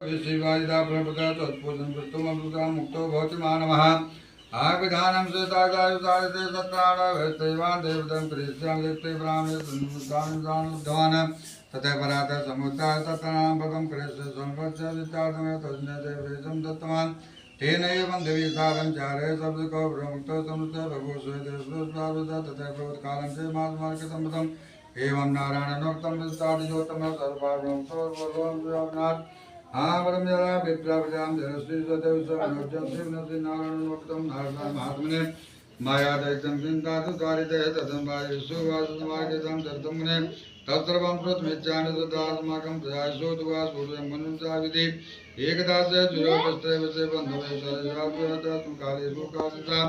विश्वादिता प्रभुता तत्पूजन कृष्णमृता मुक्तो भवति मानवः आविधानं सेतागायुतायते सत्राणावेस्तैवान् देवतं क्रिस्यां लिप्ते ब्राह्मणे संयुक्तान् तथा परातः समुत्थाय तत्राणां पदं क्रिस्य संवत्स्य वित्तादमेव तस्मै देवेशं दत्तवान् तेन एवं देवी सारं चारे शब्दको ब्रह्मतो समृद्धः भगवस्वेदेशोस्वारुदा तथा प्रवत्कालं च मासमार्गितं पदम् एवं नारायणोक्तं विस्तादिजोत्तमः सर्वार्वंसो भगवान् आवरम जरा विप्रावजां जनश्री सदेवसमनोजं शिवनसि नारायणोक्तं नारायण महात्मने माया दैत्यं चिन्तातु दारिते तदं वायुषु वासुमार्गितं दर्दमुने तत्सर्वं श्रुतमिच्छामि तदास्माकं प्रयासो दुवा सूर्यं मनुष्याविधि एकदास्य जुयोपस्ते वसे बन्धवे सरजाभ्यतत्म काले भूकासिता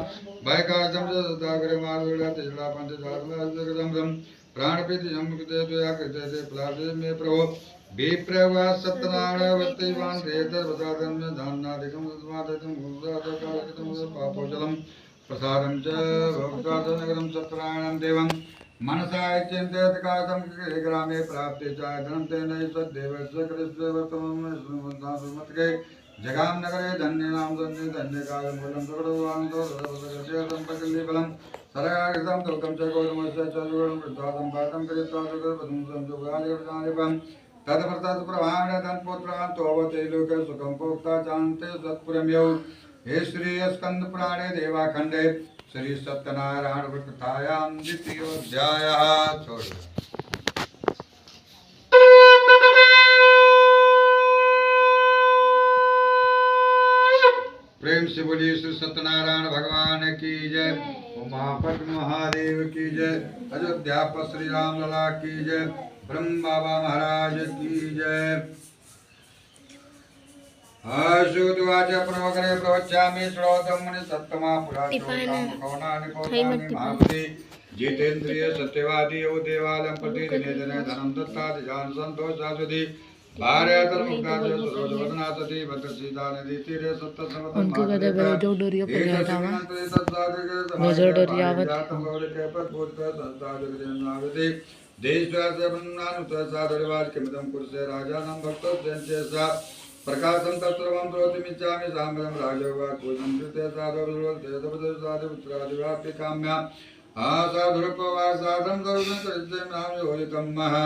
भयकाशं च सदाग्रे मार्गुला तिजला पंचदासुलसगदं प्राणपीति संमुक्ते त्वया कृते ते प्लावे मे प्रभो विप्रवा सत्यनारायणवत्तैवान् वेदवदादं धान्नादिकं तस्मादिकं भूतादकालिकं पापोजलं प्रसादं च भक्तादनगरं सत्यनारायणं देवं मनसा चिन्तयत्कातं ग्रामे प्राप्ते च धनं तेन सद्देवस्य कृष्णे वर्तमन्मत्के जगां नगरे धन्यनां धन्ये धन्यकालमूलं प्रकटवान्तो सम्पकल्लिबलं सरयागतं तोकं च गौतमस्य च जुगं वृद्धादं पातं कृत्वा सुगर्भं संयुगादिवृतानिपं तदप्रतत् प्रभाण धनपुत्रान् तोवते लोके सुखं भोक्ता चान्ते सत्पुरम्यौ हे श्री स्कंद पुराणे देवाखंडे श्री सत्यनारायण कथायां द्वितीयोऽध्यायः छोड़ प्रेम से बोलिए श्री सत्यनारायण भगवान की जय उमापति महादेव की जय अयोध्या पर श्री राम लला की जय ब्रह्म बाबा महाराज की जय आशुद्वाच प्रवकरे प्रवच्यामि श्रोतं मुनि सत्तमा पुराणोनानि कोणानि महावति जितेन्द्रिय सत्यवादी यो देवालयं प्रति दिने दिने धनं दत्तादि जान संतोषासुधि भार्यातर मुक्ताच सुरोधवदना सती भद्रसीता नदी तीरे सत्त समतम उनको कहते बड़े जो डोरियो पे गया था वहाँ नजर डोरियावत देशवास्य ब्रह्मानुसादरिवाज किमिदं कुरुसे राजानं भक्तोद्यंचेसा प्रकाशं तत्सर्वं प्रोतिमिच्छामि साम्बरं राजोवाच पूजं कृते साधुर्देवसाधुपुत्रादिवाप्य काम्या आसाधुरुपवासादं दर्शनं करिष्ये नाम योजितं महा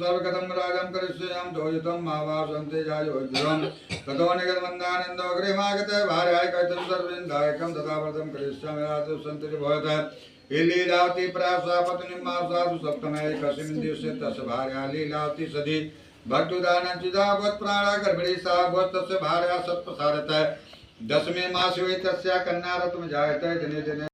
सर्वगतं राजं करिष्यां दोजितं महावासन्ते जायोज्यं ततो निगमन्दानन्दो गृहमागते भार्याय कैतं सर्वेन्दायकं तथा व्रतं करिष्यामि राजसन्तिः भवतः लीलावती प्रासापत्नीं मासासु सप्तमे कस्मिन् दिवसे तस्य भार्या लीलावती सदी भक्तुदानञ्चिदा प्राणा गर्भिणी सा तस्य भार्या सत्प्रसारतः दशमे मासे तस्या कन्या रत्नं जायते दिने दिने